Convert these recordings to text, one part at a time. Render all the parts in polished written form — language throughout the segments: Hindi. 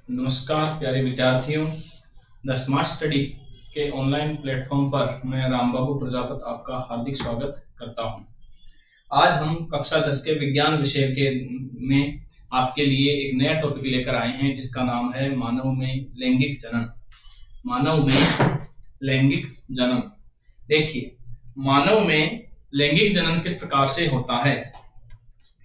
नमस्कार प्यारे विद्यार्थियों। द स्मार्ट स्टडी के ऑनलाइन प्लेटफॉर्म पर मैं रामबाबू प्रजापत आपका हार्दिक स्वागत करता हूं। आज हम कक्षा 10 के विज्ञान विषय के में आपके लिए एक नया टॉपिक लेकर आए हैं जिसका नाम है मानव में लैंगिक जनन। मानव में लैंगिक जनन। देखिए, मानव में लैंगिक जनन किस प्रकार से होता है।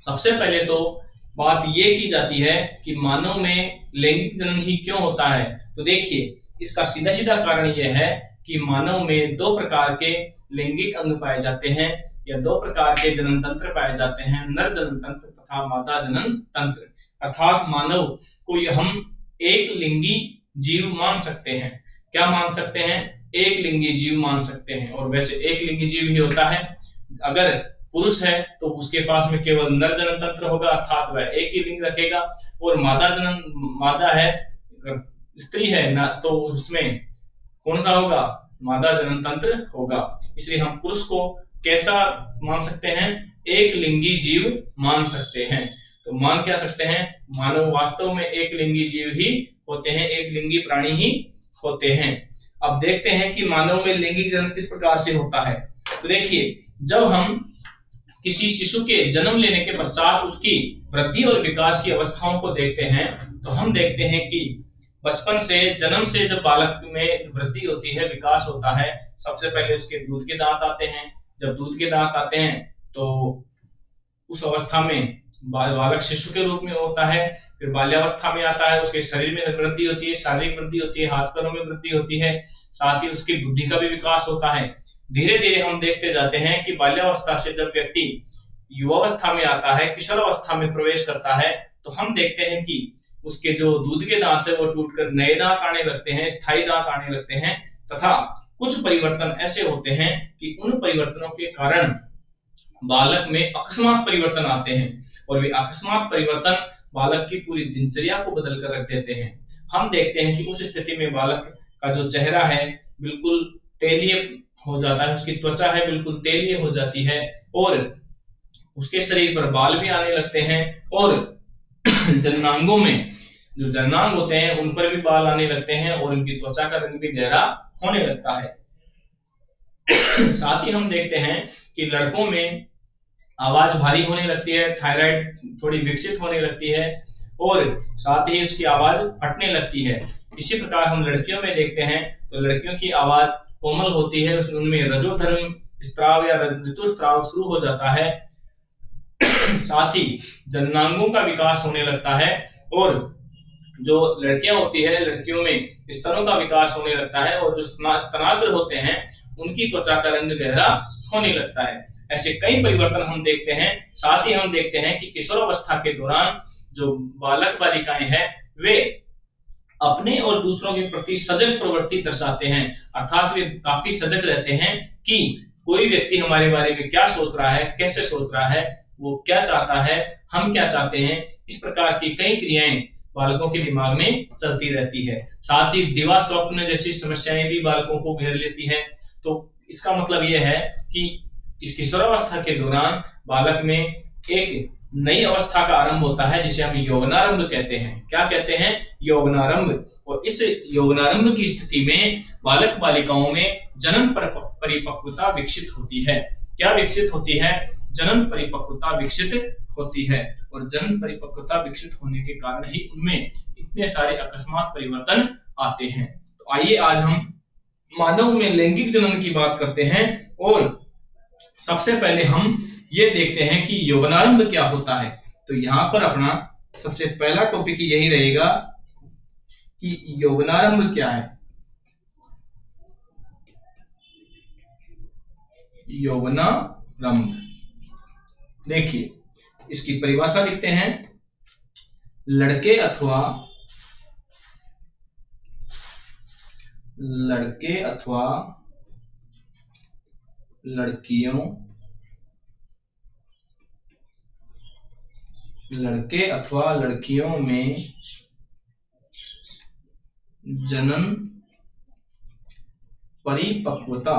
सबसे पहले तो बात ये की जाती है कि मानव में लैंगिक जनन ही क्यों होता है। तो देखिए, इसका सीधा सीधा कारण यह है कि मानव में दो प्रकार के लैंगिक अंग पाए जाते हैं या दो प्रकार के जनन तंत्र पाए जाते हैं, नर जनन तंत्र तथा मादा जनन तंत्र। अर्थात मानव को हम एक लिंगी जीव मान सकते हैं। क्या मान सकते हैं? एक लिंगी जीव मान सकते हैं। और वैसे एक लिंगी जीव ही होता है। अगर पुरुष है तो उसके पास में केवल नर जनन तंत्र होगा, अर्थात वह एक ही लिंग रखेगा। और मादा है, स्त्री है ना, तो उसमें कौन सा होगा? मादा जनन तंत्र होगा। इसलिए हम पुरुष को कैसा मान सकते हैं? एक लिंगी जीव मान सकते हैं। तो मान क्या सकते हैं? मानव वास्तव में एक लिंगी जीव ही होते हैं, एक लिंगी प्राणी ही होते हैं। अब देखते हैं कि मानव में लैंगिक जनन किस प्रकार से होता है। तो देखिए, जब हम किसी शिशु के जन्म लेने के पश्चात उसकी वृद्धि और विकास की अवस्थाओं को देखते हैं तो हम देखते हैं कि बचपन से, जन्म से जब बालक में वृद्धि होती है, विकास होता है, सबसे पहले उसके दूध के दांत आते हैं। जब दूध के दांत आते हैं तो उस अवस्था में बालक शिशु के रूप में होता है। फिर बाल्यावस्था में आता है, उसके शरीर में वृद्धि होती है, शारीरिक वृद्धि होती है, हाथ पैरों में वृद्धि होती है, साथ ही उसकी बुद्धि का भी विकास होता है। धीरे धीरे हम देखते जाते हैं कि बाल्यावस्था से जब व्यक्ति युवावस्था में आता है, किशोरावस्था में प्रवेश करता है, तो हम देखते हैं कि उसके जो दूध के दांत है वो टूटकर नए दांत आने लगते हैं, स्थायी दांत आने लगते हैं। तथा कुछ परिवर्तन ऐसे होते हैं कि उन परिवर्तनों के कारण बालक में अकस्मात परिवर्तन आते हैं और वे अकस्मात परिवर्तन बालक की पूरी दिनचर्या को बदल कर रख देते हैं। हम देखते हैं कि उस स्थिति में बालक का जो चेहरा है बिल्कुल तेलीय हो जाता है, उसकी त्वचा है बिल्कुल तेलीय हो जाती है और उसके शरीर पर बाल भी आने लगते हैं और जननांगों में जो जननांग होते हैं उन पर भी बाल आने लगते हैं और उनकी त्वचा का रंग भी गहरा होने लगता है। साथ ही हम देखते हैं कि लड़कों में आवाज भारी होने लगती है, थायराइड थोड़ी विकसित होने लगती है और साथ ही उसकी आवाज फटने लगती है। इसी प्रकार हम लड़कियों में देखते हैं तो लड़कियों की आवाज कोमल होती है, उनमें रजोधर्म स्त्राव या ऋतुस्त्राव शुरू हो जाता है। साथ ही जननांगों का विकास होने लगता है और जो लड़कियां होती है, लड़कियों में स्तनों का विकास होने लगता है और जो स्तनाग्र होते हैं उनकी त्वचा का रंग गहरा होने लगता है। ऐसे कई परिवर्तन हम देखते हैं। साथ ही हम देखते हैं कि किशोरावस्था के दौरान जो बालक बालिकाएं हैं वे अपने और दूसरों के प्रति सजग प्रवृत्ति दर्शाते हैं, अर्थात वे काफी सजग रहते हैं कि कोई व्यक्ति हमारे बारे में क्या सोच रहा है, कैसे सोच रहा है, वो क्या चाहता है, हम क्या चाहते हैं। इस प्रकार की कई क्रियाएं बालकों के दिमाग में चलती रहती है। साथ ही दिवा स्वप्न जैसी समस्याएं भी बालकों को घेर लेती है। तो इसका मतलब यह है कि इस किशोरावस्था के दौरान बालक में एक नई अवस्था का आरंभ होता है जिसे हम यौवनारंभ कहते हैं। क्या कहते हैं? यौवनारंभ। और इस यौवनारंभ की स्थिति में बालक बालिकाओं में जनन परिपक्वता विकसित होती है। क्या विकसित होती है? जनन परिपक्वता विकसित होती है और जनन परिपक्वता विकसित होने के कारण ही उनमें इतने सारे अकस्मात परिवर्तन आते हैं। तो आइए आज हम मानव में लैंगिक जनन की बात करते हैं और सबसे पहले हम ये देखते हैं कि यौवनारंभ क्या होता है। तो यहाँ पर अपना सबसे पहला टॉपिक यही रहेगा कि यौवनारंभ क्या है। यौवनारंभ, देखिए इसकी परिभाषा लिखते हैं। लड़के अथवा लड़कियों में जनन परिपक्वता,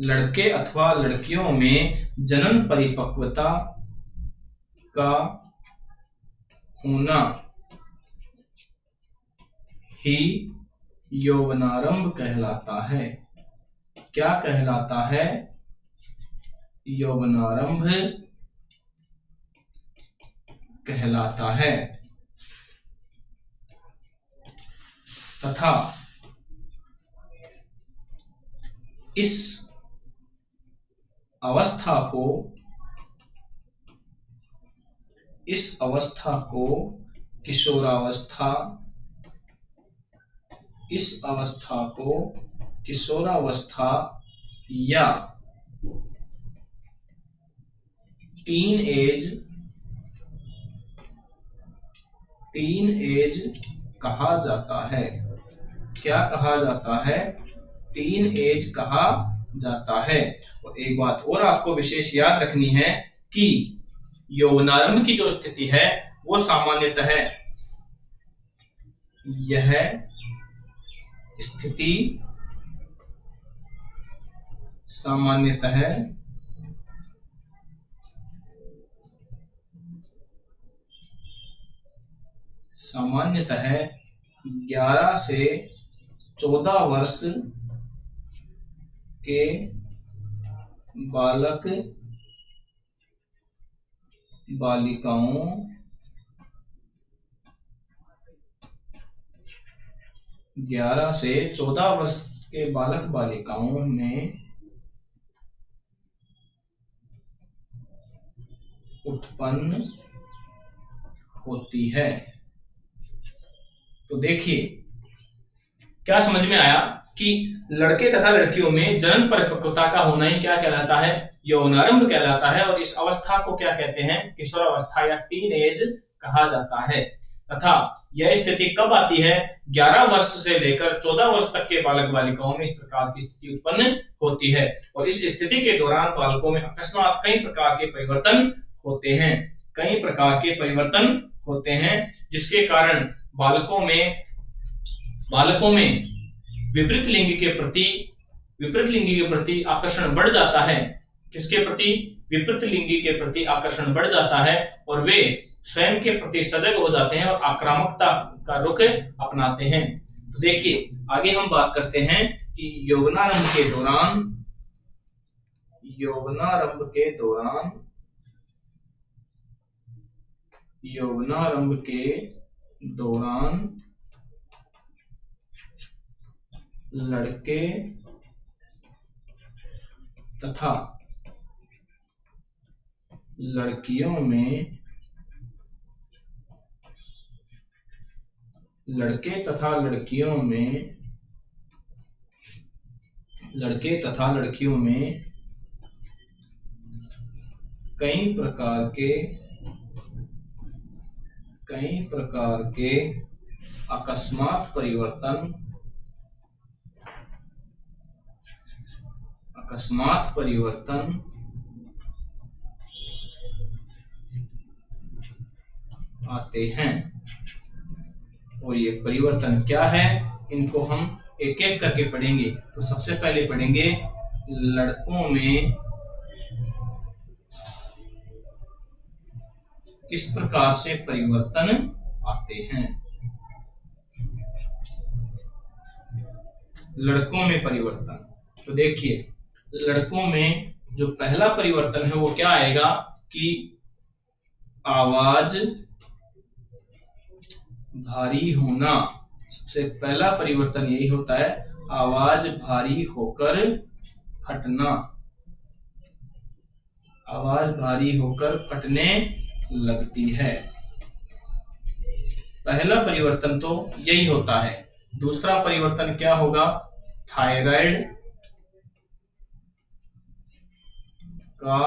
लड़के अथवा लड़कियों में जनन परिपक्वता का होना ही यौवनारंभ कहलाता है। क्या कहलाता है? यौवनारंभ कहलाता है। तथा इस अवस्था को किशोरावस्था, या टीन एज कहा जाता है। क्या कहा जाता है? टीन एज कहा जाता है। और एक बात और आपको विशेष याद रखनी है कि यौवनारंभ की जो स्थिति है वो सामान्यतः, यह स्थिति सामान्यतः सामान्यतः 11 से 14 वर्ष के बालक बालिकाओं 11 से 14 वर्ष के बालक बालिकाओं में उत्पन्न होती है। तो देखिए क्या समझ में आया कि लड़के तथा लड़कियों में जनन परिपक्वता का होना ही क्या कहलाता है? यौवनारंभ कहलाता है। और इस अवस्था को क्या कहते हैं? किशोरावस्था या टीन एज कहा जाता है। तथा यह स्थिति कब आती है? 11 वर्ष से लेकर 14 वर्ष तक के बालक बालिकाओं में इस प्रकार की स्थिति उत्पन्न होती है। और इस स्थिति के दौरान बालकों में अकस्मात कई प्रकार के परिवर्तन होते हैं, जिसके कारण बालकों में विपरीत लिंग के प्रति आकर्षण बढ़ जाता है। किसके प्रति? विपरीत लिंगी के प्रति आकर्षण बढ़ जाता है और वे स्वयं के प्रति सजग हो जाते हैं और आक्रामकता का रुख अपनाते हैं। तो देखिए आगे हम बात करते हैं कि यौवनारंभ के दौरान लड़के तथा लड़कियों में कई प्रकार के अकस्मात परिवर्तन आते हैं। और ये परिवर्तन क्या है, इनको हम एक एक करके पढ़ेंगे। तो सबसे पहले पढ़ेंगे लड़कों में किस प्रकार से परिवर्तन आते हैं। लड़कों में परिवर्तन, तो देखिए लड़कों में जो पहला परिवर्तन है वो क्या आएगा कि आवाज भारी होना। सबसे पहला परिवर्तन यही होता है, आवाज भारी होकर फटना। आवाज भारी होकर फटने लगती है। पहला परिवर्तन तो यही होता है। दूसरा परिवर्तन क्या होगा? थायराइड का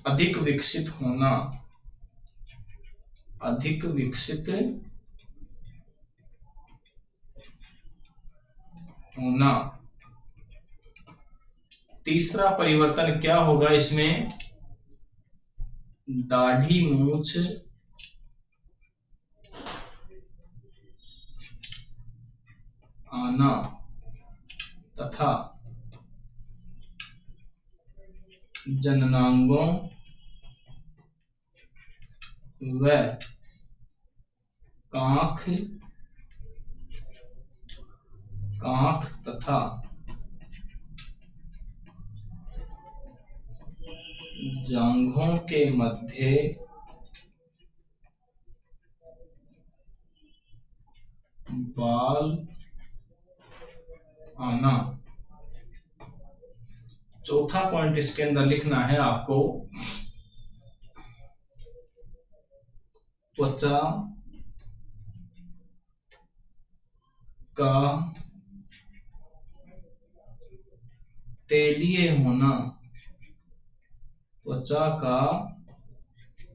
अधिक विकसित होना। तीसरा परिवर्तन क्या होगा इसमें? दाढ़ी मूछ आना तथा जननांगों व कांख तथा जांघों के मध्य बाल आना। चौथा पॉइंट इसके अंदर लिखना है आपको, त्वचा का तेलीय होना। त्वचा का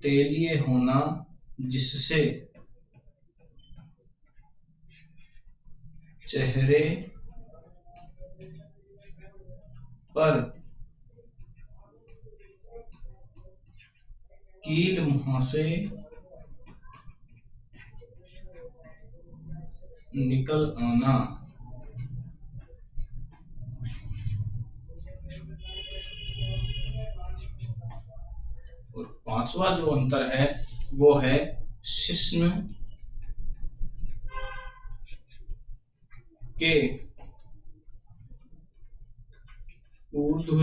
तेलीय होना जिससे चेहरे पर कील मुहासे निकल आना। और पांचवा जो अंतर है वो है शिश्न के ऊर्ध्व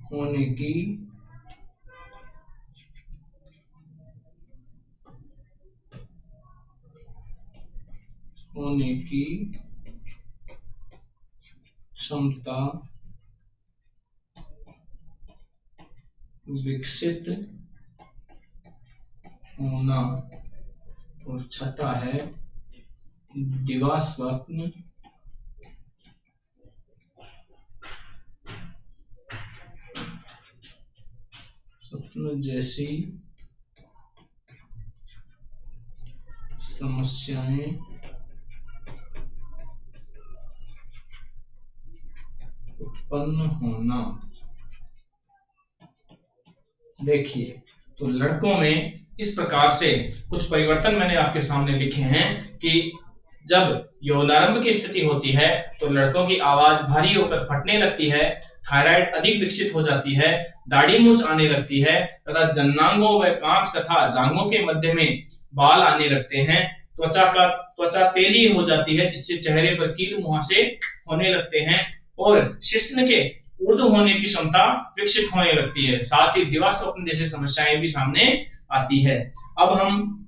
होने की क्षमता विकसित होना। और छठा है दिवा स्वप्न जैसी समस्याएं उत्पन्न होना। देखिए, तो लड़कों में इस प्रकार से कुछ परिवर्तन मैंने आपके सामने लिखे हैं कि जब यौनारंभ की स्थिति होती है तो लड़कों की आवाज भारी होकर फटने लगती है, थायराइड अधिक विकसित हो जाती है, दाढ़ी मूंछ आने लगती है तथा जन्नांगों व कांख तथा जांघों के मध्य में बाल आने लगते हैं, त्वचा तेली हो जाती है जिससे चेहरे पर कील मुहासे होने लगते हैं और शिश्न के ऊर्ध्व होने की क्षमता विकसित होने लगती है। साथ ही दिवा स्वप्न जैसी समस्याएं भी सामने आती है। अब हम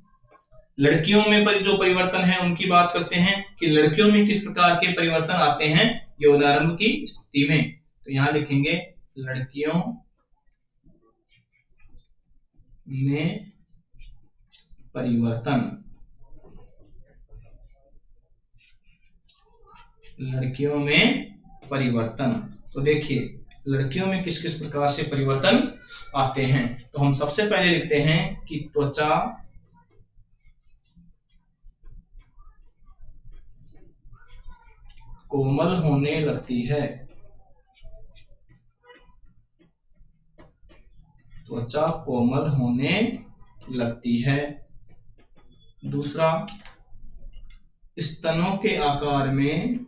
लड़कियों में जो परिवर्तन है उनकी बात करते हैं कि लड़कियों में किस प्रकार के परिवर्तन आते हैं यौनारंभ की स्थिति में। तो यहां लिखेंगे लड़कियों में परिवर्तन। लड़कियों में परिवर्तन, तो देखिए लड़कियों में किस किस प्रकार से परिवर्तन आते हैं। तो हम सबसे पहले लिखते हैं कि त्वचा कोमल होने लगती है। त्वचा कोमल होने लगती है। दूसरा, स्तनों के आकार में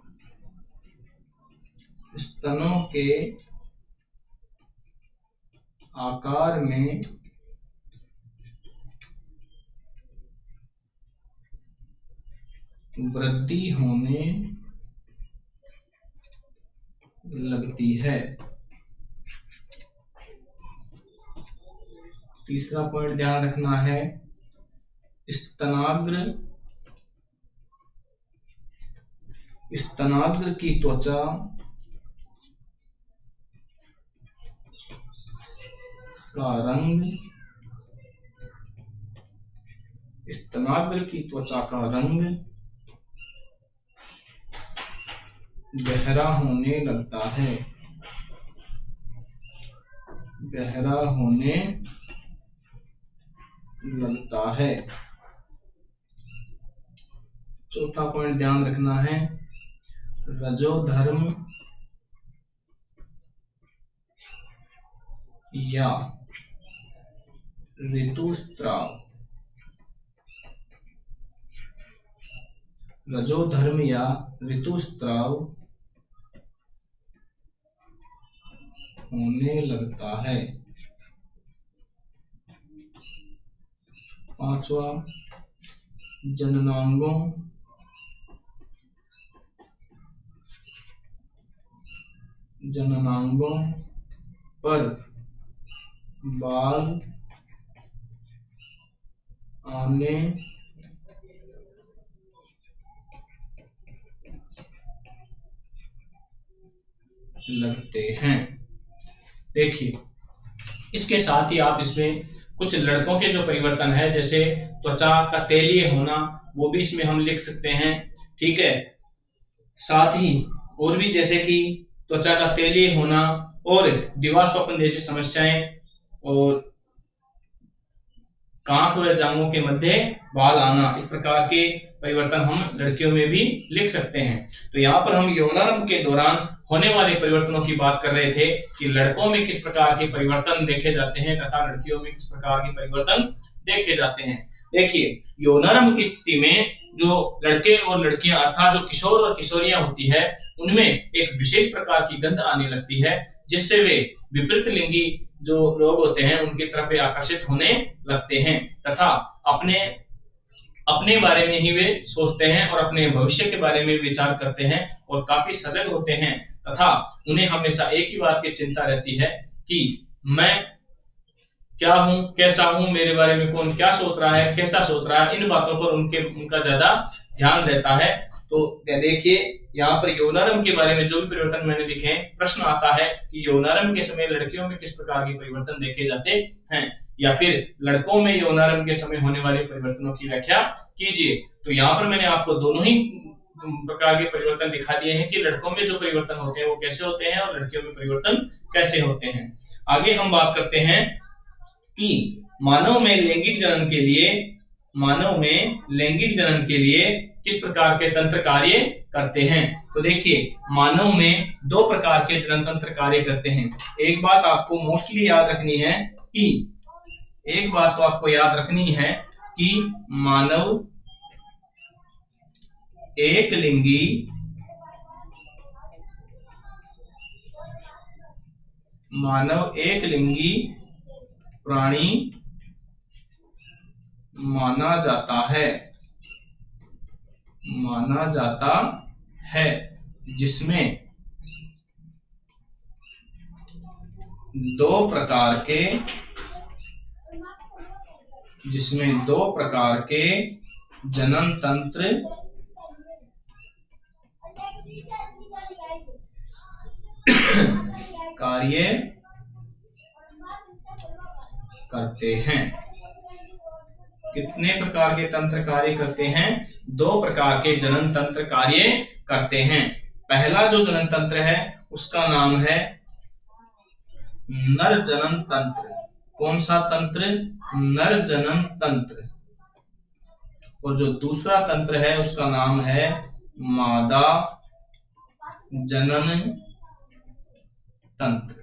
वृद्धि होने लगती है। तीसरा पॉइंट ध्यान रखना है, स्तनाग्र की त्वचा का रंग गहरा होने लगता है। चौथा पॉइंट ध्यान रखना है, रजोधर्म या ऋतुस्राव होने लगता है। पांचवा, जननांगों पर बाल आने लगते हैं। देखिए, इसके साथ ही आप इसमें कुछ लड़कों के जो परिवर्तन है, जैसे त्वचा का तेलीय होना, वो भी इसमें हम लिख सकते हैं। ठीक है, साथ ही और भी जैसे कि त्वचा का तेलीय होना और दिवास्वप्न जैसी समस्याएं और कांख व जांघों के मध्य बाल आना, इस प्रकार के परिवर्तन हम लड़कियों में भी लिख सकते हैं। तो यहाँ पर हम यौनारंभ के दौरान होने वाले परिवर्तनों की बात कर रहे थे कि लड़कों में किस प्रकार के परिवर्तन देखे जाते हैं तथा लड़कियों में किस प्रकार के परिवर्तन देखे जाते हैं। देखिए, यौनारंभ की स्थिति में जो लड़के और लड़कियां अर्थात जो किशोर और किशोरियां होती है, उनमें एक विशेष प्रकार की गंध आने लगती है, जिससे वे विपरीत लिंगी जो लोग होते हैं उनकी तरफ आकर्षित होने लगते हैं तथा अपने बारे में ही वे सोचते हैं और अपने भविष्य के बारे में विचार करते हैं और काफी सजग होते हैं तथा उन्हें हमेशा एक ही बात की चिंता रहती है कि मैं क्या हूं, कैसा हूं, मेरे बारे में कौन क्या सोच रहा है, कैसा सोच रहा है, इन बातों पर उनका ज्यादा ध्यान रहता है। तो देखिए, यहाँ पर यौनारंभ के बारे में जो भी परिवर्तन मैंने लिखे हैं, प्रश्न आता है कि यौनारंभ के समय लड़कियों में किस प्रकार के परिवर्तन देखे जाते हैं, या फिर लड़कों में यौनारंभ के समय होने वाले परिवर्तनों की व्याख्या कीजिए। तो यहाँ पर मैंने आपको दोनों ही प्रकार के परिवर्तन दिखा दिए हैं कि लड़कों में जो परिवर्तन होते हैं वो कैसे होते हैं और लड़कियों में परिवर्तन कैसे होते हैं। आगे हम बात करते हैं कि मानव में लैंगिक जनन के लिए किस प्रकार के तंत्र कार्य करते हैं। तो देखिए, मानव में दो प्रकार के जनन तंत्र कार्य करते हैं। एक बात आपको मोस्टली याद रखनी है कि मानव एक लिंगी प्राणी माना जाता है जिसमें दो प्रकार के जनन तंत्र कार्य करते हैं। कितने प्रकार के तंत्र कार्य करते हैं? दो प्रकार के जनन तंत्र कार्य करते हैं। पहला जो जनन तंत्र है उसका नाम है नर जनन तंत्र। कौन सा तंत्र? नर जनन तंत्र। और जो दूसरा तंत्र है उसका नाम है मादा जनन तंत्र।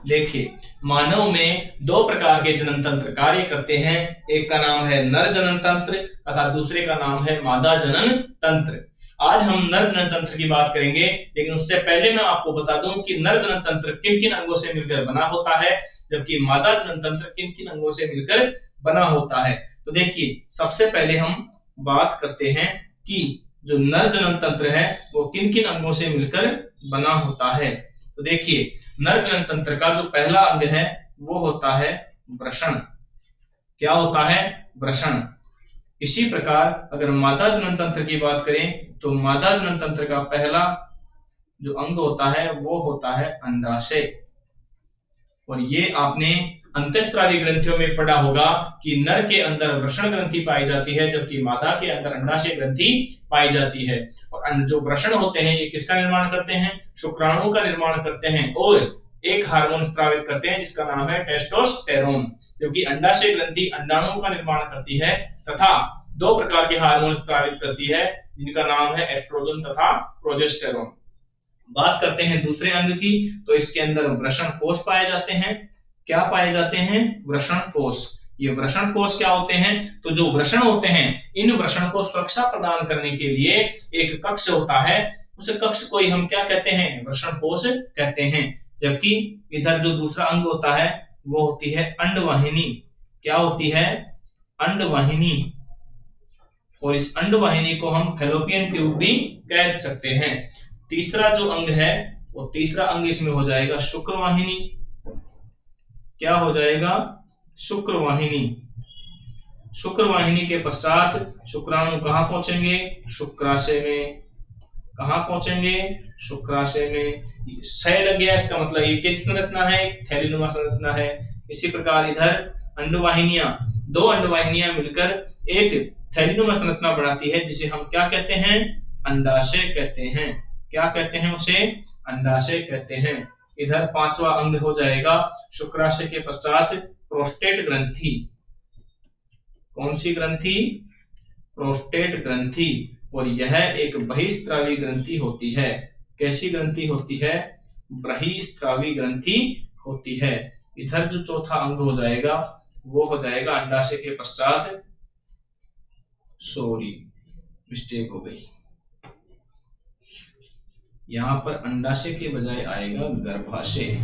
देखिए, मानव में दो प्रकार के जनन तंत्र कार्य करते हैं। एक का नाम है नर जनन तंत्र तथा दूसरे का नाम है मादा जनन तंत्र। आज हम नर जनन तंत्र की बात करेंगे, लेकिन उससे पहले मैं आपको बता दूं कि नर जनन तंत्र किन किन अंगों से मिलकर बना होता है, जबकि मादा जनन तंत्र किन किन अंगों से मिलकर बना होता है। तो देखिए, सबसे पहले हम बात करते हैं कि जो नर जनन तंत्र है वो किन किन अंगों से मिलकर बना होता है। तो देखिए, नर जनन तंत्र का जो पहला अंग है वो होता है वृषण। क्या होता है? वृषण। इसी प्रकार अगर मादा जनन तंत्र की बात करें तो मादा जनन तंत्र का पहला जो अंग होता है वो होता है अंडाशय। और ये आपने अंतःस्रावी ग्रंथियों में पढ़ा होगा कि नर के अंदर वृषण ग्रंथि पाई जाती है, जबकि मादा के अंदर अंडाशय ग्रंथि पाई जाती है। और जो वृषण होते हैं ये किसका निर्माण करते हैं? शुक्राणु का निर्माण करते हैं और एक हार्मोन स्रावित करते हैं जिसका नाम है टेस्टोस्टेरोन। जबकि अंडाशय ग्रंथि अंडाणुओं का निर्माण करती है तथा दो प्रकार के हार्मोन स्रावित करती है जिनका नाम है एस्ट्रोजन तथा प्रोजेस्टेरोन। बात करते हैं दूसरे अंग की, तो इसके अंदर वृषण कोष पाए जाते हैं। क्या पाए जाते हैं? वृषण कोष। ये वृषण कोष क्या होते हैं? तो जो वृषण होते हैं, इन वृषण को सुरक्षा प्रदान करने के लिए एक कक्ष होता है, उस कक्ष को ही हम क्या कहते हैं? वृषण कोष कहते हैं। जबकि इधर जो दूसरा अंग होता है वो होती है अंडवाहिनी। क्या होती है? अंडवाहिनी, और इस अंडवाहिनी को हम फैलोपियन ट्यूब भी कह सकते हैं। तीसरा जो अंग है वो तीसरा अंग इसमें हो जाएगा शुक्रवाहिनी। क्या हो जाएगा? शुक्रवाहिनी। शुक्रवाहिनी के पश्चात शुक्राणु कहां पहुंचेंगे? शुक्राशय में। कहां पहुंचेंगे? शुक्राशय में। क्षय लग गया, इसका मतलब ये किस संरचना है? एक थैलीनुमा संरचना है। इसी प्रकार इधर अंडवाहिनियां, दो अंडवाहिनियां मिलकर एक थैलीनुमा संरचना बनाती है, जिसे हम क्या कहते हैं? अंडाशय कहते हैं। क्या कहते हैं उसे? अंडाशय कहते हैं। इधर पांचवा अंग हो जाएगा शुक्राशय के पश्चात प्रोस्टेट ग्रंथि। कौन सी ग्रंथि? प्रोस्टेट ग्रंथि। और यह एक बहिस्त्रावी ग्रंथि होती है। कैसी ग्रंथि होती है? बहिस्त्रावी ग्रंथि होती है। इधर जो चौथा अंग हो जाएगा वो हो जाएगा अंडाशय के पश्चात, सॉरी मिस्टेक हो गई, यहां पर अंडाशय के बजाय आएगा गर्भाशय।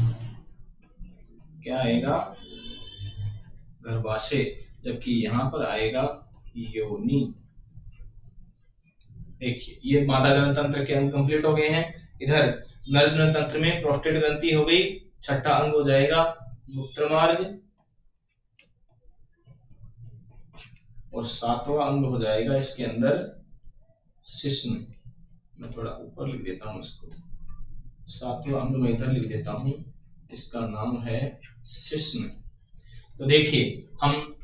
क्या आएगा? गर्भाशय, जबकि यहां पर आएगा योनि। देखिए ये मादा जनन तंत्र के अंग कंप्लीट हो गए हैं। इधर नर जनन तंत्र में प्रोस्टेट ग्रंथि हो गई। छठा अंग हो जाएगा मूत्रमार्ग, और सातवां अंग हो जाएगा इसके अंदर शिश्न। मैं थोड़ा ऊपर लिख देता हूं इसको, सातवां अंग मैं इधर लिख देता हूं, इसका नाम है शिश्न। तो देखिए हम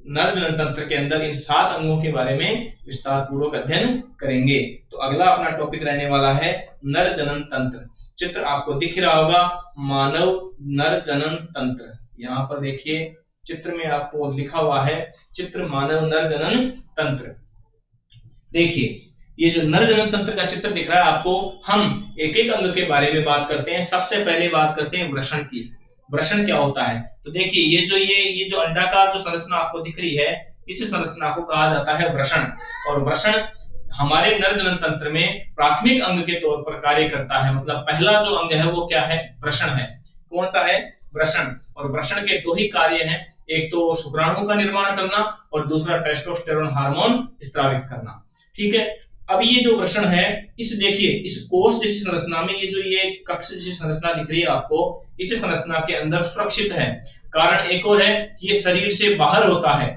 नर जनन तंत्र के अंदर इन 7 अंगों के बारे में विस्तार पूर्वक अध्ययन करेंगे। तो अगला अपना टॉपिक रहने वाला है नर जनन तंत्र। चित्र आपको दिख रहा होगा, मानव नर जनन तंत्र। यहाँ पर देखिए चित्र में आपको लिखा हुआ है चित्र मानव नर जनन तंत्र। देखिए ये जो नर जनन तंत्र का चित्र दिख रहा है आपको, हम एक एक अंग के बारे में बात करते हैं। सबसे पहले बात करते हैं वृषण की। वृषण क्या होता है? तो देखिए ये जो अंडाकार जो संरचना आपको दिख रही है, इस संरचना को कहा जाता है वृषण। और वृषण हमारे नर जनन तंत्र में प्राथमिक अंग के तौर पर कार्य करता है। मतलब पहला जो अंग है वो क्या है? वृषण है। कौन सा है? वृषण। और वृषण के 2 ही कार्य हैं, एक तो शुक्राणु का निर्माण करना और दूसरा टेस्टोस्टेरोन हार्मोन स्रावित करना। ठीक है। अब ये जो वृषण है, इस देखिए इस कोष जैसी संरचना में ये कक्ष जैसी संरचना दिख रही है आपको, इस संरचना के अंदर सुरक्षित है। कारण एक और है कि ये शरीर से बाहर होता है।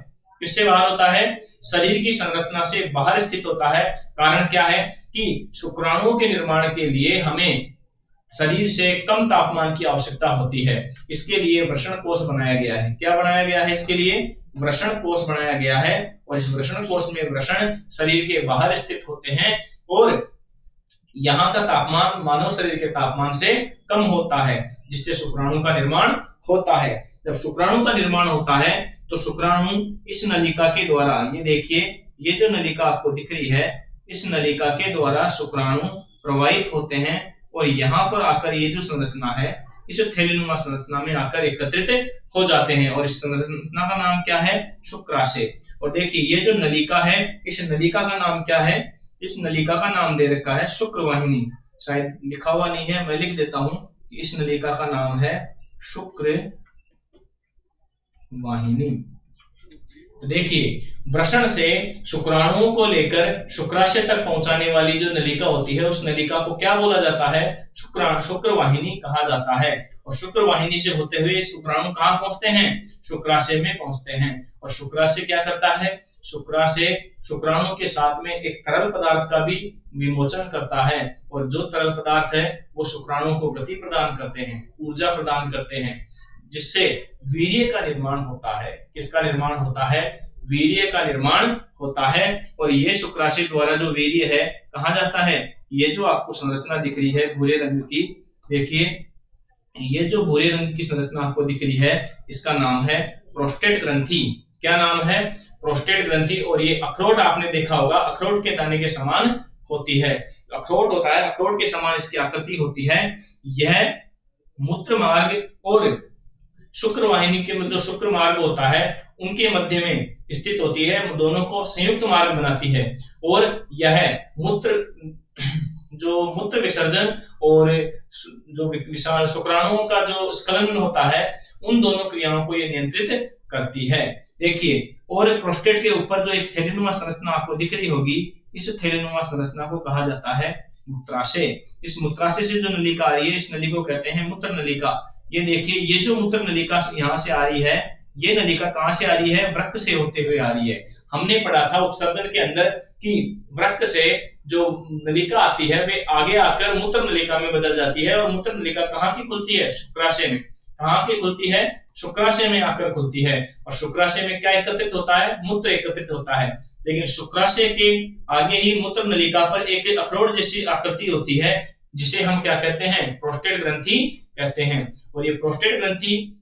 किससे बाहर होता है? शरीर की संरचना से बाहर स्थित होता है। कारण क्या है कि शुक्राणुओं के निर्माण के लिए हमें शरीर से कम तापमान की आवश्यकता होती है। इसके लिए वृषण कोष बनाया गया है। क्या बनाया गया है? इसके लिए वृषण कोष बनाया गया है। और इस वृषण कोष में वृषण शरीर के बाहर स्थित होते हैं और यहाँ का तापमान मानव शरीर के तापमान से कम होता है, जिससे शुक्राणु का निर्माण होता है। जब शुक्राणु का निर्माण होता है तो शुक्राणु इस नलिका के द्वारा, ये देखिए ये जो नलिका आपको दिख रही है, इस नलिका के द्वारा शुक्राणु प्रवाहित होते हैं और यहाँ पर आकर ये जो संरचना है, इस थैलीनुमा संरचना में आकर एकत्रित हो जाते हैं। और इस संरचना का नाम क्या है? शुक्राशय। और देखिए ये जो नलिका है, इस नलिका का नाम क्या है? इस नलिका का नाम दे रखा है शुक्रवाहिनी। शायद लिखा हुआ नहीं है, मैं लिख देता हूं। इस नलिका का नाम है शुक्रवाहिनी। तो देखिए वृषण से शुक्राणुओं को लेकर शुक्राशय तक पहुंचाने वाली जो नलिका होती है, उस नलिका को क्या बोला जाता है? शुक्रवाहिनी कहा जाता है। और शुक्रवाहिनी से होते हुए शुक्राणु कहां पहुंचते हैं? शुक्राशय में पहुंचते हैं। और शुक्राशय क्या करता है? शुक्राशय शुक्राणु के साथ में एक तरल पदार्थ का भी विमोचन करता है। और जो तरल पदार्थ है वो शुक्राणु को गति प्रदान करते हैं, ऊर्जा प्रदान करते हैं, जिससे वीर्य का निर्माण होता है। किसका निर्माण होता है? वीर्य का निर्माण होता है। और ये शुक्राशय द्वारा जो वीर्य है कहाँ जाता है? ये जो आपको संरचना दिख रही है भूरे रंग की, देखिए ये जो भूरे रंग की संरचना आपको दिख रही है, इसका नाम है प्रोस्टेट ग्रंथि। क्या नाम है? प्रोस्टेट ग्रंथि। और ये अखरोट आपने देखा होगा, अखरोट के दाने के समान होती है। अखरोट होता है, अखरोट के समान इसकी आकृति होती है। यह मूत्र मार्ग और शुक्रवाहिनी के जो शुक्र मार्ग होता है उनके मध्य में स्थित होती है। दोनों को संयुक्त मार्ग बनाती है। और यह मूत्र जो मूत्र विसर्जन और जो विशाल शुक्राणुओं का जो स्खलन होता है, उन दोनों क्रियाओं को ये नियंत्रित करती है। देखिए, और प्रोस्टेट के ऊपर जो एक थैलीनुमा संरचना आपको दिख रही होगी, इस थैलीनुमा संरचना को कहा जाता है मूत्राशय। इस मूत्राशय से जो नलिका आ रही है, इस नली को कहते हैं मूत्र नलिका। ये देखिए, ये जो मूत्र नलिका यहाँ से आ रही है, ये नलिका कहाँ से आ रही है? वृक्क से होते हुए आ रही है। हमने पढ़ा था उत्सर्जन के अंदर कि वृक्क से जो नलिका आती है वे आगे आकर मूत्र नलिका में बदल जाती है, और मूत्र नलिका कहाँ की खुलती है? शुक्राशय में। कहाँ की खुलती है? शुक्राशय में आकर खुलती है। और शुक्राशय में क्या एकत्रित होता है? मूत्र एकत्रित होता है। लेकिन शुक्राशय के आगे ही मूत्र नलिका पर एक अखरोट जैसी आकृति होती है, जिसे हम क्या कहते हैं? प्रोस्टेट ग्रंथि कहते हैं। और ये प्रोस्टेट ग्रंथि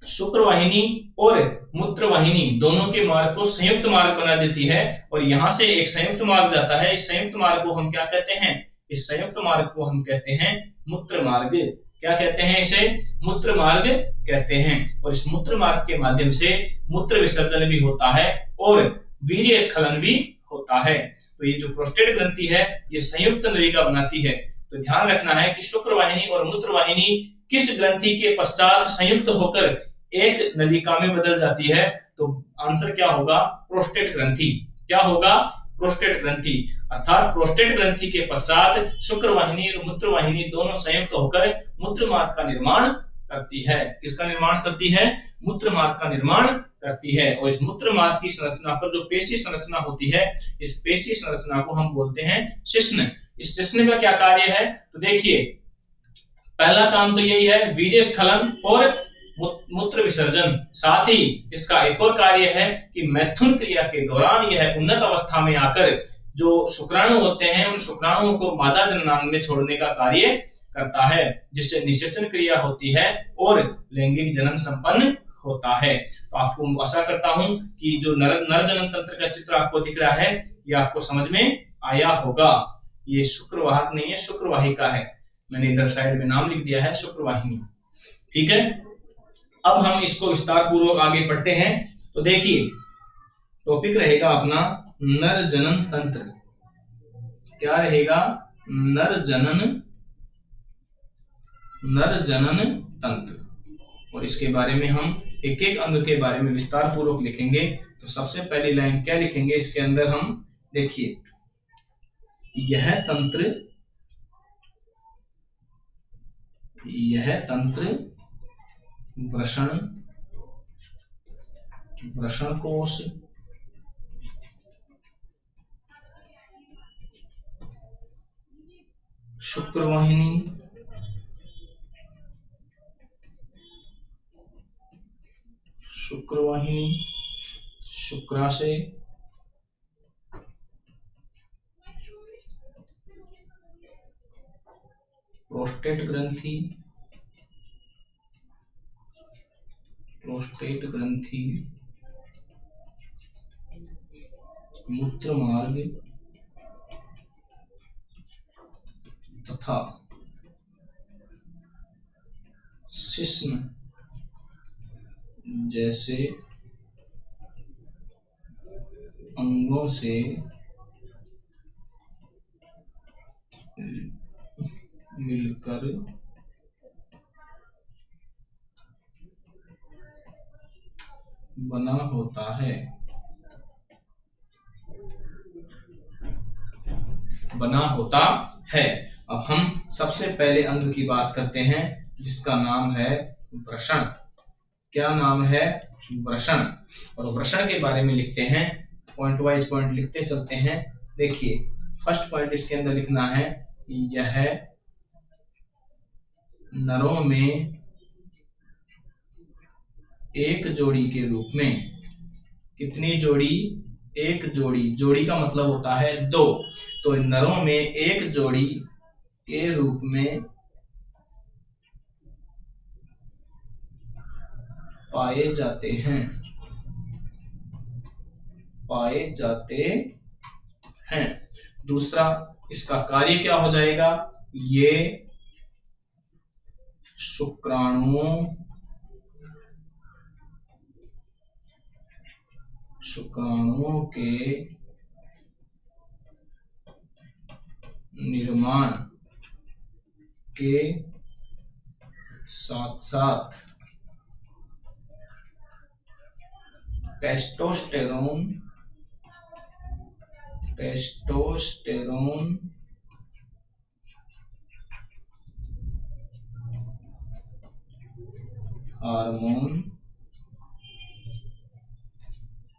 शुक्र वाहिनी और मूत्र वाहिनी दोनों के मार्ग को संयुक्त मार्ग बना देती है, और यहां से एक संयुक्त मार्ग जाता है। इस संयुक्त मार्ग को हम क्या कहते हैं? इस संयुक्त मार्ग को हम कहते हैं मूत्र मार्ग। क्या कहते हैं इसे? मूत्र मार्ग कहते हैं। और इस मूत्र मार्ग के माध्यम से मूत्र विसर्जन भी होता है और वीर्य स्खलन भी होता है। तो ये जो प्रोस्टेट ग्रंथि है, ये संयुक्त नलिका बनाती है। तो ध्यान रखना है कि शुक्र वाहिनी और मूत्र वाहिनी किस ग्रंथि के पश्चात संयुक्त होकर एक नलिका में बदल जाती है? तो आंसर क्या होगा? प्रोस्टेट ग्रंथि। क्या होगा? प्रोस्टेट ग्रंथि। अर्थात प्रोस्टेट ग्रंथि के पश्चात शुक्र वाहिनी और मूत्र वाहिनी दोनों संयुक्त होकर मूत्र मार्ग का निर्माण करती है। किसका निर्माण करती है? मूत्र मार्ग का निर्माण करती है। और इस मूत्र मार्ग की संरचना पर जो पेशी संरचना होती है, इस पेशी संरचना को हम बोलते हैं शिश्न। इस शिश्न का क्या कार्य है? तो देखिए, पहला काम तो यही है, वीर्य स्खलन और मूत्र विसर्जन। साथ ही इसका एक और कार्य है कि मैथुन क्रिया के दौरान यह उन्नत अवस्था में आकर जो शुक्राणु होते हैं, उन शुक्राणुओं को मादा जननांग में छोड़ने का कार्य करता है, जिससे निषेचन क्रिया होती है और लैंगिक जनन संपन्न होता है। तो आपको आशा करता हूं कि जो नर जनन तंत्र का चित्र आपको दिख रहा है, ये आपको समझ में आया होगा। ये शुक्रवाहक नहीं है, शुक्रवाहिका है। मैंने इधर साइड में नाम लिख दिया है शुक्रवाहिनी। ठीक है, अब हम इसको विस्तार पूर्वक आगे पढ़ते हैं। तो देखिए, टॉपिक रहेगा अपना नर जनन तंत्र। क्या रहेगा? नर जनन तंत्र। और इसके बारे में हम एक एक अंग के बारे में विस्तार पूर्वक लिखेंगे। तो सबसे पहली लाइन क्या लिखेंगे इसके अंदर? हम देखिए, यह तंत्र वृषण कोश, शुक्रवाहिनी, शुक्राशय, प्रोस्टेट ग्रंथि, मूत्र मार्ग तथा शिश्न जैसे अंगों से मिलकर बना होता है। अब हम सबसे पहले अंग की बात करते हैं, जिसका नाम है वृषण। क्या नाम है? वृषण। और वृषण के बारे में लिखते हैं, पॉइंट वाइज पॉइंट लिखते चलते हैं। देखिए, फर्स्ट पॉइंट इसके अंदर लिखना है, यह नरों में एक जोड़ी के रूप में। कितनी जोड़ी? एक जोड़ी। जोड़ी का मतलब होता है दो। तो नरों में एक जोड़ी के रूप में पाए जाते हैं। दूसरा, इसका कार्य क्या हो जाएगा? ये शुक्राणुओं के निर्माण के साथ साथ टेस्टोस्टेरोन हार्मोन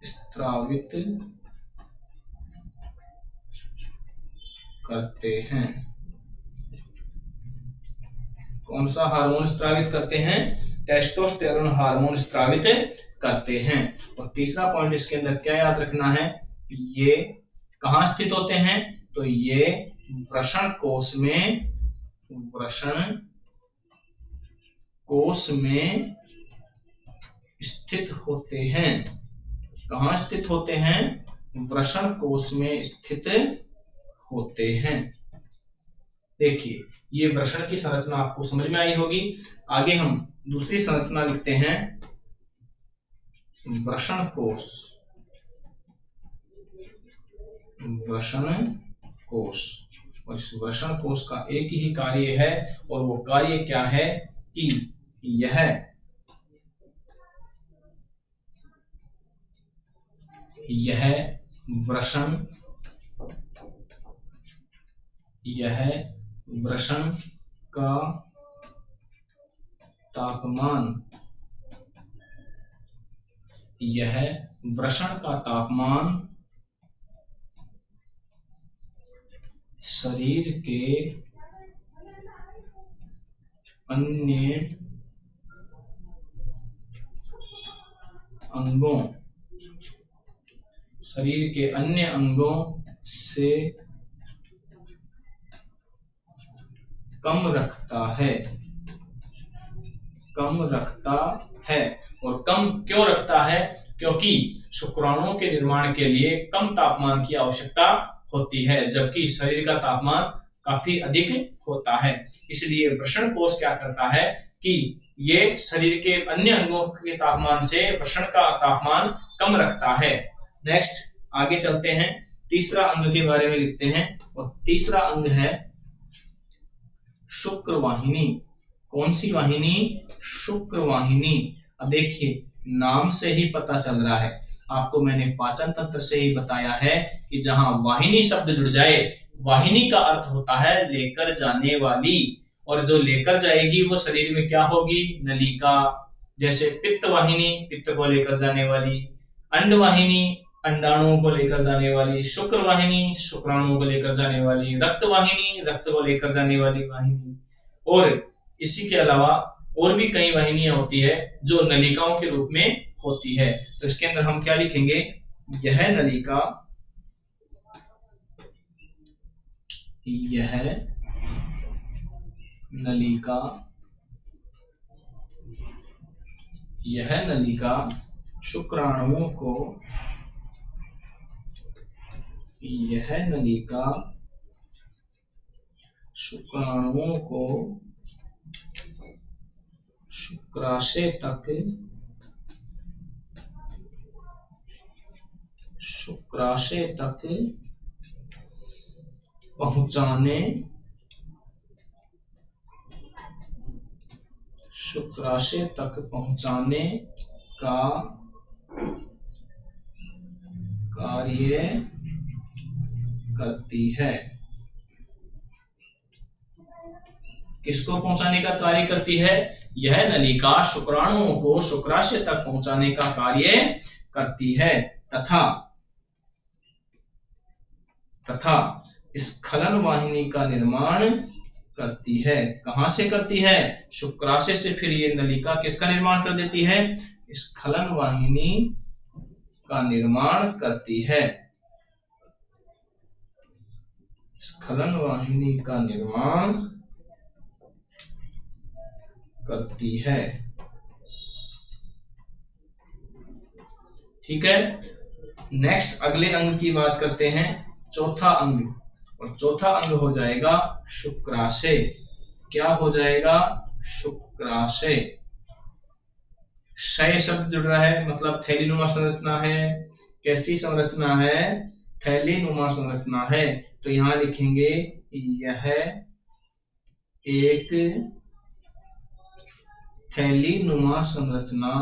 स्रावित करते हैं। कौन सा हार्मोन स्रावित करते हैं? टेस्टोस्टेरोन हार्मोन स्रावित करते हैं। और तीसरा पॉइंट इसके अंदर क्या याद रखना है, ये कहाँ स्थित होते हैं? तो ये वृषण कोश में स्थित होते हैं। कहाँ स्थित होते हैं? वृषण कोश में स्थित होते हैं। देखिए, ये वृषण की संरचना आपको समझ में आई होगी। आगे हम दूसरी संरचना लिखते हैं, वृषण कोश। और इस वृषण कोश का एक ही कार्य है, और वो कार्य क्या है कि यह वृषण का तापमान शरीर के अन्य अंगों से कम रखता है। और कम क्यों रखता है? क्योंकि शुक्राणुओं के निर्माण के लिए कम तापमान की आवश्यकता होती है, जबकि शरीर का तापमान काफी अधिक होता है। इसलिए वृषण कोश क्या करता है कि ये शरीर के अन्य अंगों के तापमान से वृषण का तापमान कम रखता है। नेक्स्ट आगे चलते हैं, तीसरा अंग के बारे में लिखते हैं। और तीसरा अंग है शुक्रवाहिनी। कौन सी वाहिनी? शुक्रवाहिनी। अब देखिए, नाम से ही पता चल रहा है, आपको मैंने पाचन तंत्र से ही बताया है कि जहां वाहिनी शब्द जुड़ जाए, वाहिनी का अर्थ होता है लेकर जाने वाली, और जो लेकर जाएगी वो शरीर में क्या होगी? नलिका। जैसे पित्त वाहिनी, पित्त को लेकर जाने वाली, अंड वाहिनी, अंडाणुओं को लेकर जाने वाली, शुक्र वाहिनी, शुक्राणुओं को लेकर जाने वाली, रक्त वाहिनी, रक्त को लेकर जाने वाली वाहिनी। और इसी के अलावा और भी कई वाहिनियां होती है जो नलिकाओं के रूप में होती है। तो इसके अंदर हम क्या लिखेंगे? यह नलिका शुक्राणुओं को शुक्राशय तक पहुंचाने का कार्य करती है। किसको पहुंचाने का कार्य करती है? यह नलिका शुक्राणुओं को शुक्राशय तक पहुंचाने का कार्य करती है, तथा स्खलन वाहिनी का निर्माण करती है। कहां से करती है? शुक्राशय से। फिर ये नलिका किसका निर्माण कर देती है? स्खलन वाहिनी का निर्माण करती है। स्खलन वाहिनी का निर्माण करती है। ठीक है, नेक्स्ट अगले अंग की बात करते हैं, चौथा अंग। और चौथा अंग हो जाएगा शुक्राशय। क्या हो जाएगा? शुक्राशय। शय शब्द जुड़ रहा है, मतलब थैलीनुमा संरचना है। कैसी संरचना है? थैलीनुमा संरचना है। तो यहां लिखेंगे यह एक थैली नुमा संरचना,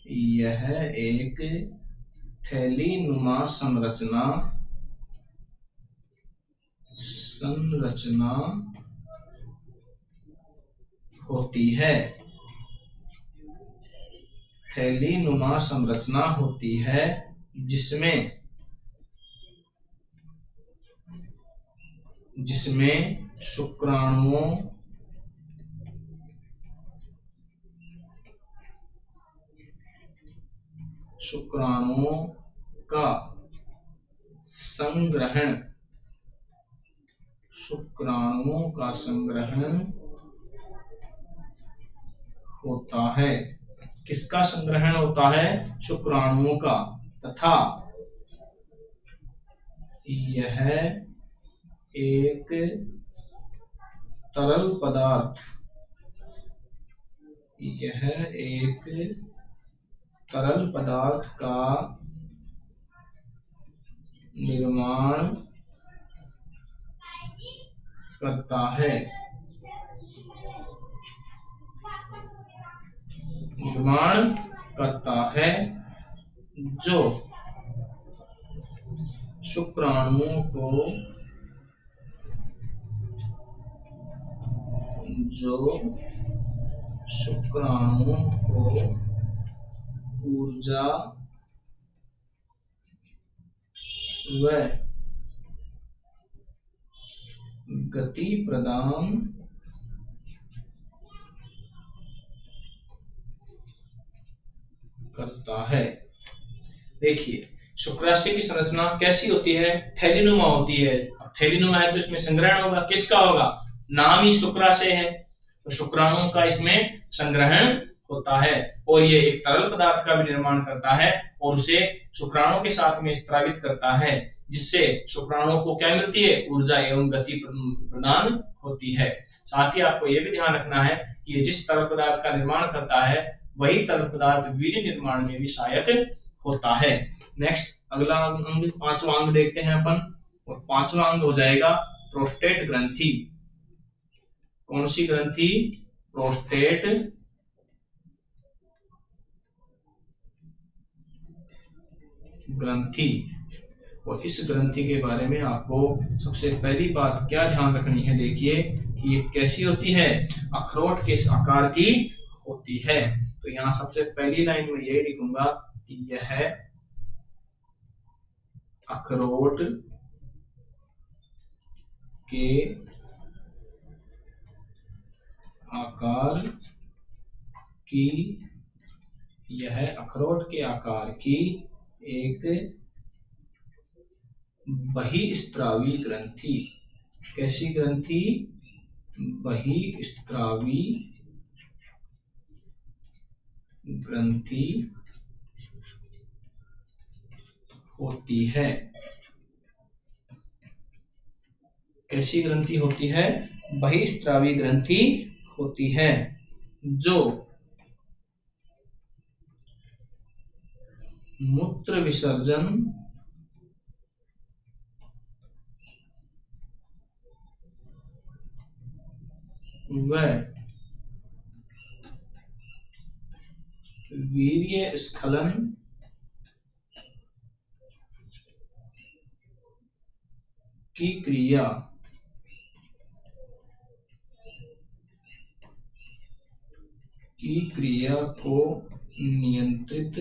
यह एक थैली नुमा संरचना होती है। थैली नुमा संरचना होती है जिसमें शुक्राणुओं का संग्रहण होता है। किसका संग्रहण होता है? शुक्राणुओं का। तथा यह एक तरल पदार्थ का निर्माण करता है जो शुक्राणुओं को ऊर्जा व गति प्रदान करता है। देखिए, शुक्राशय की संरचना कैसी होती है? थैलीनुमा होती है। अब थैलीनुमा है तो इसमें संग्रहण होगा। किसका होगा? नाम ही शुक्राशय है तो शुक्राणुओं का इसमें संग्रहण होता है और ये एक तरल पदार्थ का भी निर्माण करता है और उसे शुक्राणुओं के साथ में स्त्रावित करता है, जिससे शुक्राणुओं को क्या मिलती है? ऊर्जा एवं गति प्रदान होती है। साथ ही आपको यह भी ध्यान रखना है कि जिस तरल पदार्थ का निर्माण करता है वही तरल पदार्थ वीर्य निर्माण में भी सहायक होता है। नेक्स्ट अगला अंग, पांचवा अंग देखते हैं अपन, और पांचवा अंग हो जाएगा प्रोस्टेट ग्रंथि। कौन सी ग्रंथि? प्रोस्टेट ग्रंथि। और इस ग्रंथि के बारे में आपको सबसे पहली बात क्या ध्यान रखनी है? देखिए कि ये कैसी होती है? अखरोट के आकार की होती है। तो यहाँ सबसे पहली लाइन में यही लिखूंगा कि यह अखरोट के आकार की एक बहिस्त्रावी ग्रंथि। कैसी ग्रंथि? बहिस्त्रावी ग्रंथि होती है। कैसी ग्रंथि होती है? बहिस्त्रावी ग्रंथि होती है जो मूत्र विसर्जन व वीर्य स्खलन की क्रिया को नियंत्रित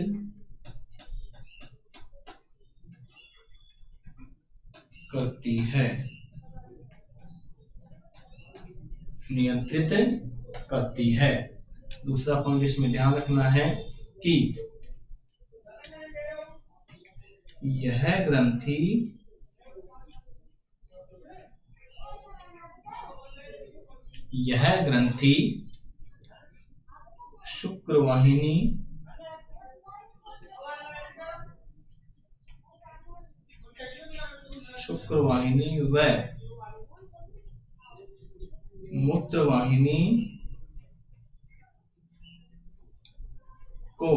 करती है। दूसरा पॉइंट इसमें ध्यान रखना है कि यह ग्रंथि शुक्रवाहिनी व मूत्रवाहिनी को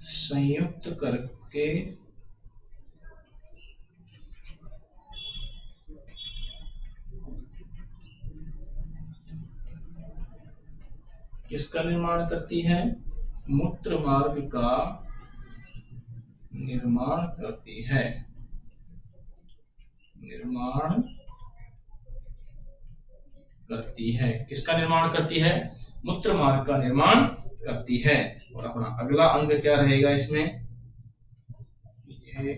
संयुक्त करके किसका निर्माण करती है? मूत्र मार्ग का निर्माण करती है। निर्माण करती है। किसका निर्माण करती है? मूत्र मार्ग का निर्माण करती है। और अपना अगला अंग क्या रहेगा इसमें? ये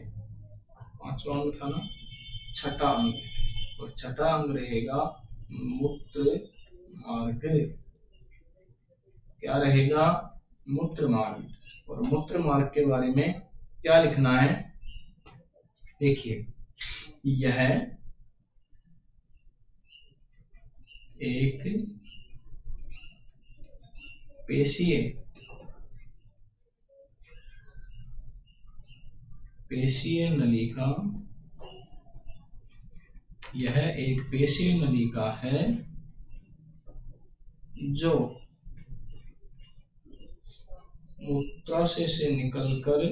पांचवा अंग था ना, छठा अंग। और छठा अंग रहेगा मूत्र मार्ग। क्या रहेगा? मूत्र मार्ग। और मूत्र मार्ग के बारे में क्या लिखना है? देखिए, यह एक पेशीय नलिका, यह एक पेशीय नलिका है जो मूत्राशय से निकलकर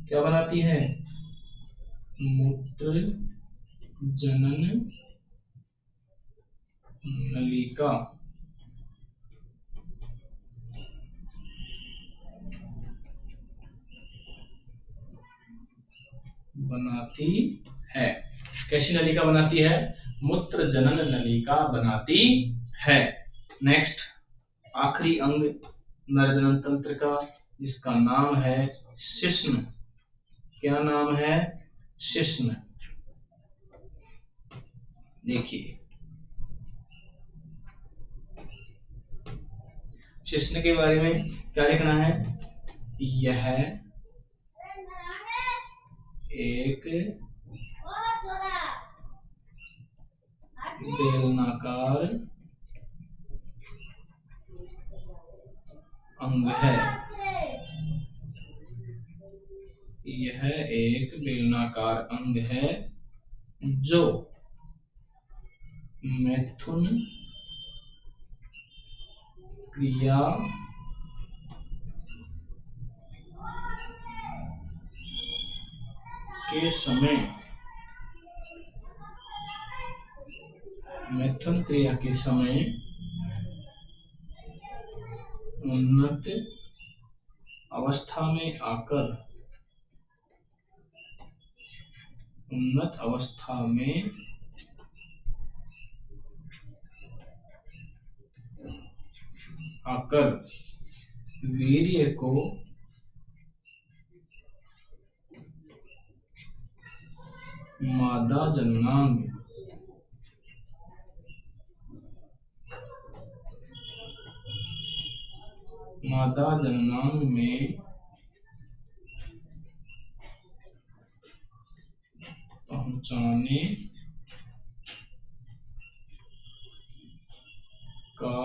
क्या बनाती है? मूत्र जनन नलिका। बनाती है। कैसी नलिका बनाती है? मूत्र जनन नलिका बनाती है। नेक्स्ट, आखिरी अंग नर जनन तंत्र का, जिसका नाम है शिश्न। क्या नाम है? शिश्न। देखिए, शिश्न के बारे में क्या लिखना है? यह एक बेलनाकार अंग है। यह एक बेलनाकार अंग है जो मैथुन क्रिया के समय उन्नत अवस्था में आकर वीर्य को मादा जननांग में पहुंचाने का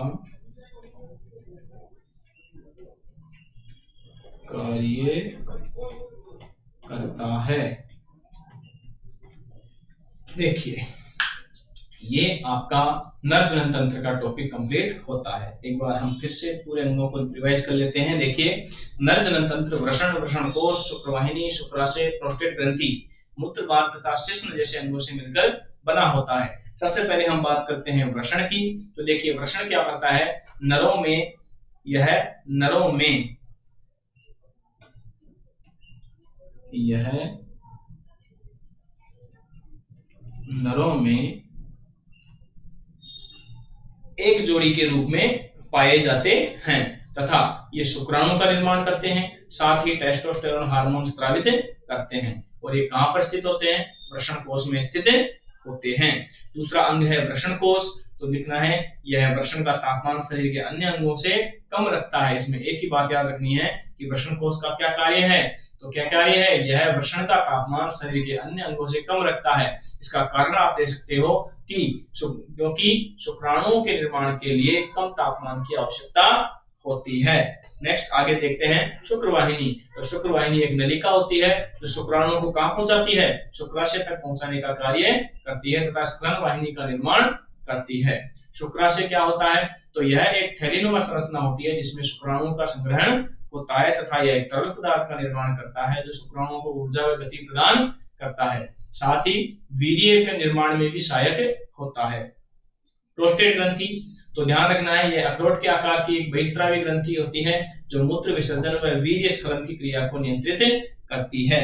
कार्य करता है। देखिए, ये आपका नर जनन तंत्र का टॉपिक कंप्लीट होता है। एक बार हम फिर से पूरे अंगों को रिवाइज कर लेते हैं। देखिए, नर जनन तंत्र वृषण कोश, शुक्रवाहिनी, शुक्राशय, प्रोस्टेट ग्रंथि, मूत्र मार्ग तथा शिश्न जैसे अंगों से मिलकर बना होता है। सबसे पहले हम बात करते हैं वृषण की। तो देखिए, वृषण क्या करता है? नरों में एक जोड़ी के रूप में पाए जाते हैं तथा ये शुक्राणु का निर्माण करते हैं, साथ ही टेस्टोस्टेरोन हार्मोन स्रावित करते हैं। और ये कहां पर स्थित होते हैं? वृषण कोश में स्थित होते हैं। दूसरा अंग है वृषण कोश। तो लिखना है, यह वृषण का तापमान शरीर के अन्य अंगों से कम रखता है। इसमें एक ही बात याद रखनी है कि वृषण कोश का क्या कार्य है? तो क्या कार्य है? यह वृषण का तापमान शरीर के अन्य अंगों से कम रखता है। इसका कारण आप दे सकते हो कि क्योंकि शुक्राणुओं के निर्माण के लिए कम तापमान की आवश्यकता होती है। नेक्स्ट आगे देखते हैं शुक्रवाहिनी। तो शुक्रवाहिनी एक नलिका होती है जो शुक्राणुओं को कहां पहुंचाती है? शुक्राशय तक पहुंचाने का कार्य करती है तथा स्खलन वाहिनी का निर्माण करती है। शुक्राशय क्या होता है? तो यह एक थैलीनुमा संरचना होती है जिसमें शुक्राणुओं का संग्रहण होता है तथा यह एक तरल पदार्थ का निर्माण करता है जो शुक्राणुओं को ऊर्जा व गति प्रदान करता है। साथ ही वीर्य के निर्माण में भी सहायक होता है। प्रोस्टेट ग्रंथि, तो ध्यान रखना है यह अखरोट के आकार की एक बहिस्रावी ग्रंथि होती है जो मूत्र विसर्जन व वीर्य स्खलन की क्रिया को नियंत्रित करती है।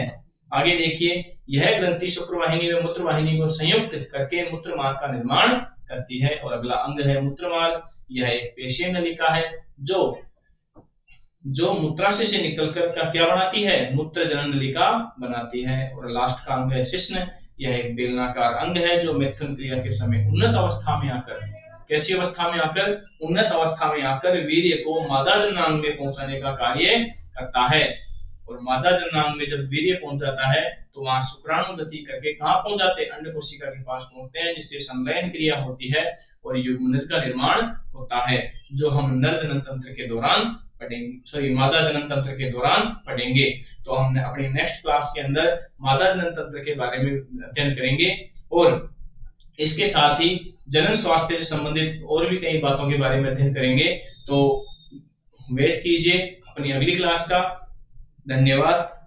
आगे देखिए, यह ग्रंथि शुक्रवाहिनी व मूत्रवाहिनी को संयुक्त करके मूत्र मार्ग का निर्माण करती है। और अगला अंग है मूत्र मार्ग। यह एक पेशीय नलिका है जो मूत्राशय से निकलकर क्या बनाती है? मूत्र जनन नलिका बनाती है। और लास्ट का अंग है शिश्न। यह एक बेलनाकार अंग है जो मैथुन क्रिया के समय उन्नत अवस्था में आकर, कैसी अवस्था में आकर? उन्नत अवस्था में आकर वीर्य को मादा जननांग में पहुंचाने का कार्य करता है। और मादा जननांग में जब वीर्य पहुंच जाता है तो वहां शुक्राणु गति करके कहां पहुंच जाते हैं? अंड कोशिका के पास पहुंचते हैं जिससे संलयन क्रिया होती है और युग्मनज का निर्माण होता है जो हम नर जनन तंत्र के दौरान पढ़ेंगे, मादा जनन तंत्र के दौरान पढ़ेंगे। तो हम अपनी नेक्स्ट क्लास के अंदर मादा जनन तंत्र के बारे में अध्ययन करेंगे और इसके साथ ही जनन स्वास्थ्य से संबंधित और भी कई बातों के बारे में अध्ययन करेंगे। तो वेट कीजिए अपनी अगली क्लास का। धन्यवाद।